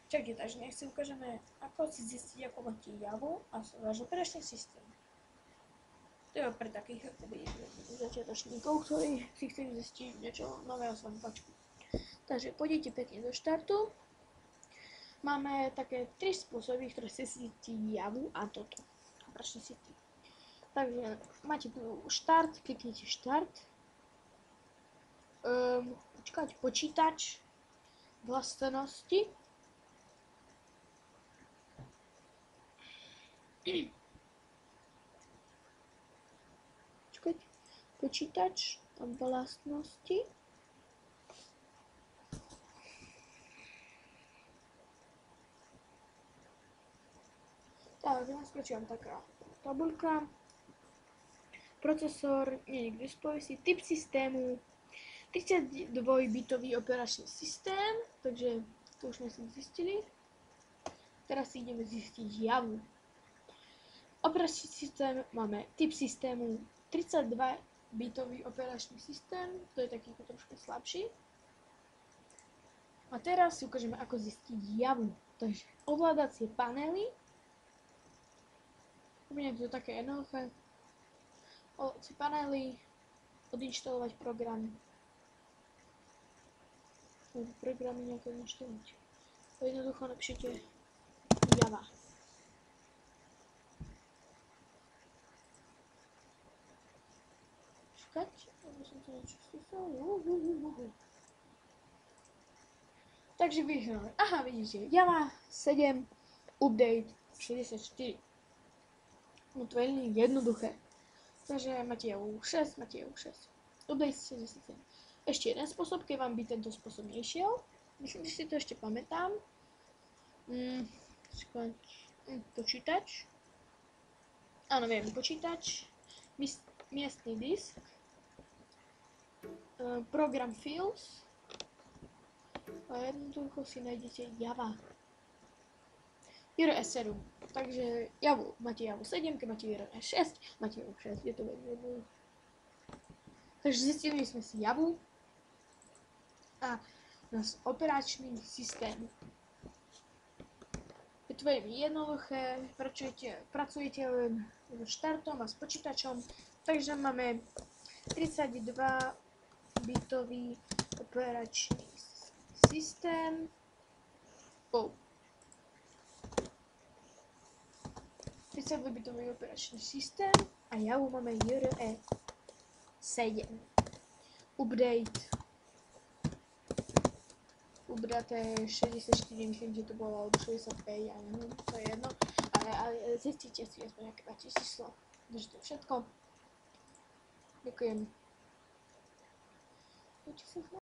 Čakaj, takže nech si ukážeme, ako si zistiť, ako máte Javu a váš operačný systém. To je pre takých začiatočníkov, ktorí si chcú zistiť niečo nového z vačku. Takže pôjdete pekne do štartu. Máme také 3 spôsoby, ktoré si zistí Javu a toto. Operačný systém. Takže máte tu štart, kliknite štart. Počkať, počítač, vlastnosti. Počítač a vlastnosti. Takže naskočí vám taká tabuľka. Procesor nie je k dispozícii. Typ systému 32-bitový operačný systém, takže to už sme si zistili. Teraz si ideme zistiť Javu. Operačný systém máme typ systému 32-bitový operačný systém, to je taký trošku slabší. A teraz si ukážeme, ako zistiť Javu. Takže ovládacie panely. Budem to také jednoduché. Ovládacie panely, odinštalovať programy. Programy nejaké odinštalovať. Jednoducho napíšete Java. Takže vyhrali. Aha, vidíte, Java 7, update 64. No to je veľmi jednoduché. Takže máte Javu 6, máte Javu 6. Update 67. Ešte jeden spôsob, keď vám by tento spôsob nešiel. Myslím, že si to ešte pamätám. Počítač. Áno, viem, počítač. Miestny disk. Program files a jednoducho si nájdete Java. JRE7. Takže máte Javu 7, keď máte JRE6, máte Javu 6. Je to veľmi jednoduché. Takže zistili sme si Javu a náš operačný systém. Je to veľmi jednoduché, pracujete len so štartom a s počítačom, takže máme 32-bitový operačný systém. 32-bitový operačný systém a Javu máme JRE7. Update. Ubraté 64, myslím, že to bolo, alebo 65, ja neviem, to je jedno. Ale zistíte si aspoň nejaké máte číslo. Takže to je všetko. Ďakujem.